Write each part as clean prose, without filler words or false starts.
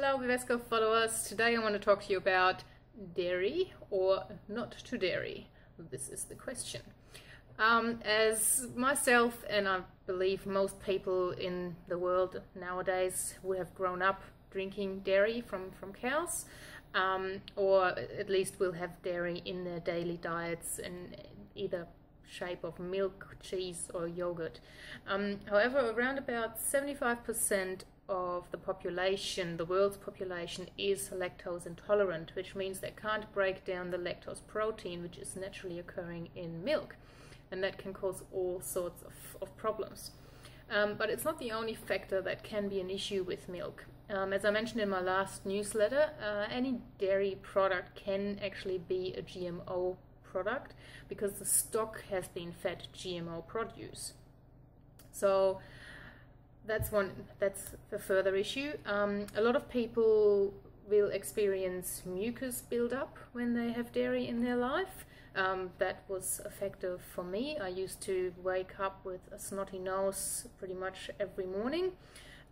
Hello Vivesco followers, today I want to talk to you about dairy or not to dairy. This is the question. As myself and I believe most people in the world nowadays who have grown up drinking dairy from cows, or at least will have dairy in their daily diets in either shape of milk, cheese or yogurt. However, around about 75% of the population, the world's population, is lactose intolerant, which means they can't break down the lactose protein which is naturally occurring in milk, and that can cause all sorts of problems. But it's not the only factor that can be an issue with milk. As I mentioned in my last newsletter, any dairy product can actually be a GMO product because the stock has been fed GMO produce. So that's the further issue. A lot of people will experience mucus buildup when they have dairy in their life. That was effective for me. I used to wake up with a snotty nose pretty much every morning.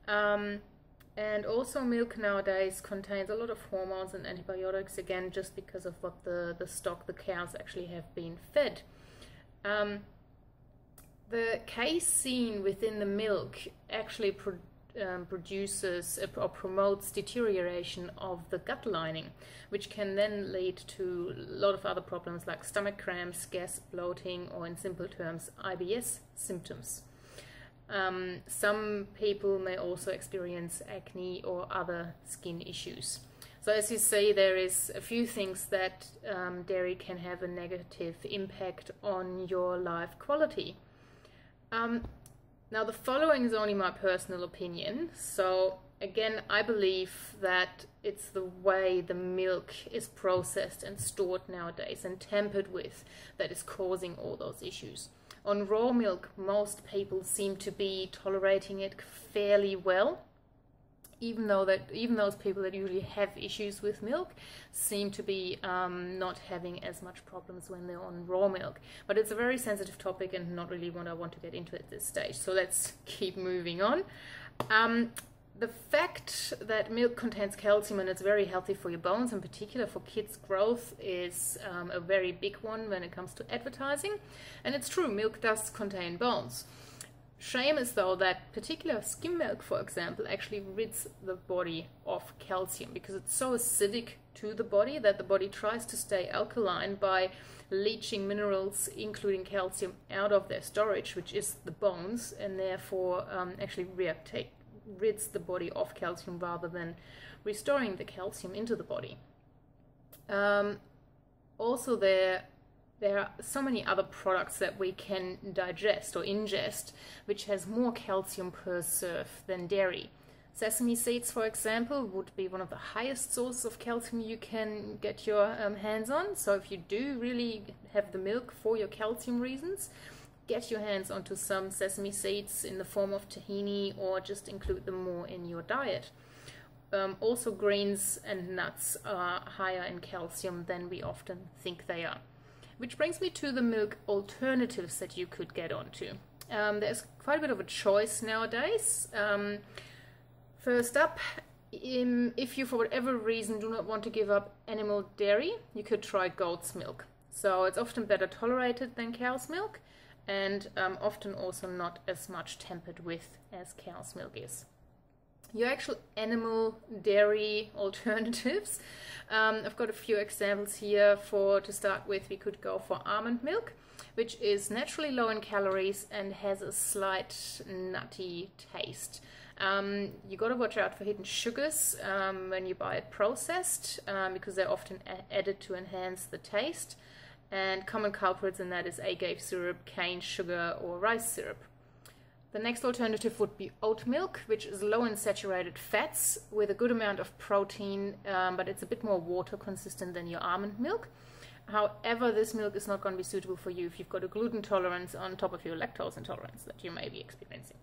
And also milk nowadays contains a lot of hormones and antibiotics, again just because of what the stock the cows actually have been fed. The casein within the milk actually produces or promotes deterioration of the gut lining, which can then lead to a lot of other problems like stomach cramps, gas, bloating, or in simple terms, IBS symptoms. Some people may also experience acne or other skin issues. So as you see, there is a few things that dairy can have a negative impact on your life quality. Now the following is only my personal opinion. So again, I believe that it's the way the milk is processed and stored nowadays and tampered with that is causing all those issues. On raw milk, most people seem to be tolerating it fairly well, even those people that usually have issues with milk seem to be not having as much problems when they're on raw milk. But it's a very sensitive topic and not really what I want to get into at this stage. So let's keep moving on. The fact that milk contains calcium and it's very healthy for your bones, in particular for kids' growth, is a very big one when it comes to advertising. And it's true, milk does contain bones. Shame is though that particular skim milk, for example, actually rids the body of calcium because it's so acidic to the body that the body tries to stay alkaline by leaching minerals, including calcium, out of their storage, which is the bones, and therefore actually rids the body of calcium rather than restoring the calcium into the body. Also, there are so many other products that we can digest or ingest which has more calcium per serve than dairy. Sesame seeds, for example, would be one of the highest sources of calcium you can get your hands on. So if you do really have the milk for your calcium reasons, get your hands onto some sesame seeds in the form of tahini or just include them more in your diet. Also, greens and nuts are higher in calcium than we often think they are. Which brings me to the milk alternatives that you could get onto. There's quite a bit of a choice nowadays. First up, if you for whatever reason do not want to give up animal dairy, you could try goat's milk. So it's often better tolerated than cow's milk, and often also not as much tampered with as cow's milk is. Your actual animal dairy alternatives, I've got a few examples here. To start with, we could go for almond milk, which is naturally low in calories and has a slight nutty taste. You got to watch out for hidden sugars when you buy it processed, because they're often added to enhance the taste. And common culprits in that is agave syrup, cane sugar or rice syrup. The next alternative would be oat milk, which is low in saturated fats with a good amount of protein, but it's a bit more water consistent than your almond milk. However, this milk is not going to be suitable for you if you've got a gluten tolerance on top of your lactose intolerance that you may be experiencing.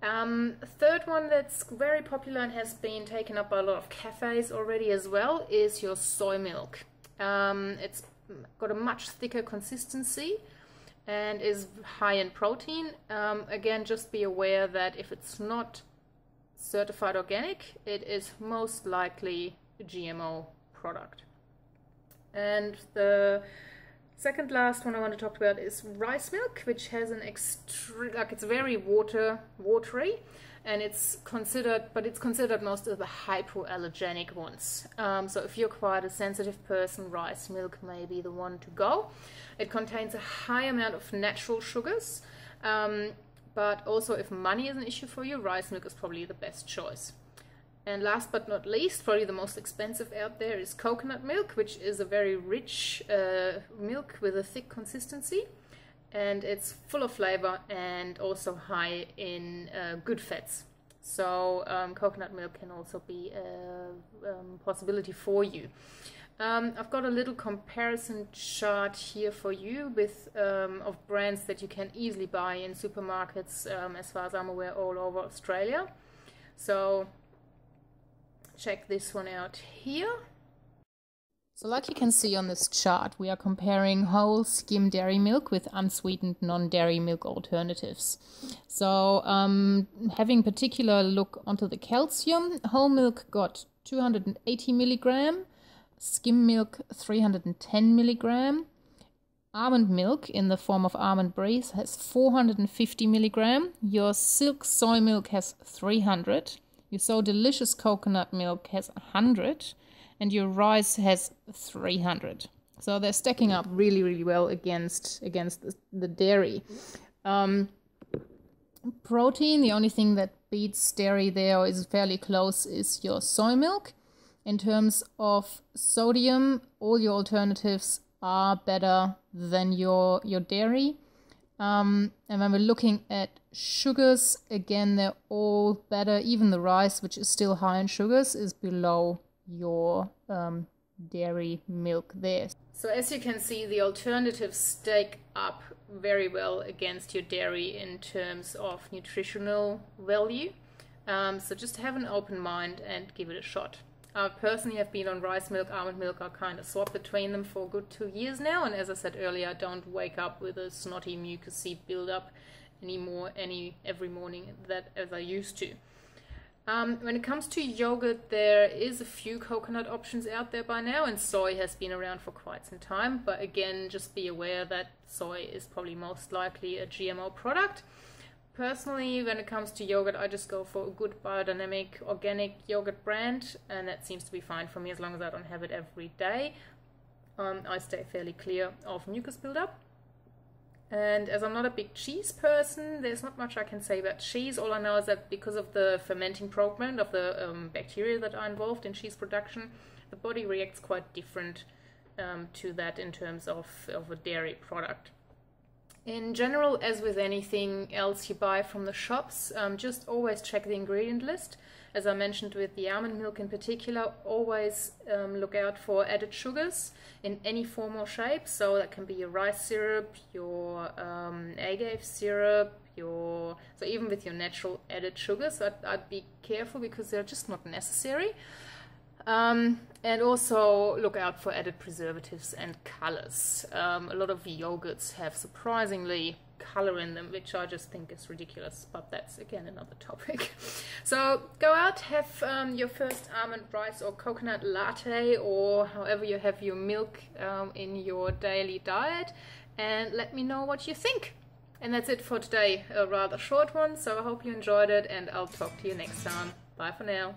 Third one that's very popular and has been taken up by a lot of cafes already as well is your soy milk. It's got a much thicker consistency and is high in protein. Again, just be aware that if it's not certified organic, it is most likely a GMO product. And the second last one I want to talk about is rice milk, which has an it's very watery, and it's considered most of the hypoallergenic ones. So if you're quite a sensitive person, rice milk may be the one to go. It contains a high amount of natural sugars, but also if money is an issue for you, rice milk is probably the best choice. And last but not least, probably the most expensive out there is coconut milk, which is a very rich milk with a thick consistency. And it's full of flavor and also high in good fats. So coconut milk can also be a possibility for you. I've got a little comparison chart here for you with of brands that you can easily buy in supermarkets, as far as I'm aware, all over Australia. So check this one out here. So like you can see on this chart, we are comparing whole skim dairy milk with unsweetened non-dairy milk alternatives. So having particular look onto the calcium, whole milk got 280 milligram, skim milk 310 milligram, almond milk in the form of Almond Breeze has 450 milligram, your silk soy milk has 300, your So Delicious coconut milk has 100, and your rice has 300. So they're stacking up really, really well against the dairy. Protein, the only thing that beats dairy there or is fairly close is your soy milk. In terms of sodium, all your alternatives are better than your dairy. And when we're looking at sugars, again, they're all better. Even the rice, which is still high in sugars, is below your dairy milk there. So as you can see, the alternatives stack up very well against your dairy in terms of nutritional value. So just have an open mind and give it a shot. I personally have been on rice milk, almond milk. I kind of swapped between them for a good 2 years now, and as I said earlier, I don't wake up with a snotty mucousy build-up anymore every morning as I used to. When it comes to yogurt, there is a few coconut options out there by now, and soy has been around for quite some time, but again, just be aware that soy is probably most likely a GMO product. Personally, when it comes to yogurt, I just go for a good biodynamic organic yogurt brand, and that seems to be fine for me as long as I don't have it every day. I stay fairly clear of mucus buildup. And as I'm not a big cheese person, there's not much I can say about cheese. All I know is that because of the fermenting program of the bacteria that are involved in cheese production, the body reacts quite different to that in terms of a dairy product. In general, as with anything else you buy from the shops, just always check the ingredient list. As I mentioned with the almond milk in particular, always look out for added sugars in any form or shape. So that can be your rice syrup, your agave syrup, so even with your natural added sugars, I'd be careful because they're just not necessary. And also look out for added preservatives and colors. A lot of yogurts have surprisingly color in them, which I just think is ridiculous, but that's again another topic. So go out, have your first almond, rice or coconut latte, or however you have your milk in your daily diet, and let me know what you think. And that's it for today, a rather short one, so I hope you enjoyed it, and I'll talk to you next time. Bye for now.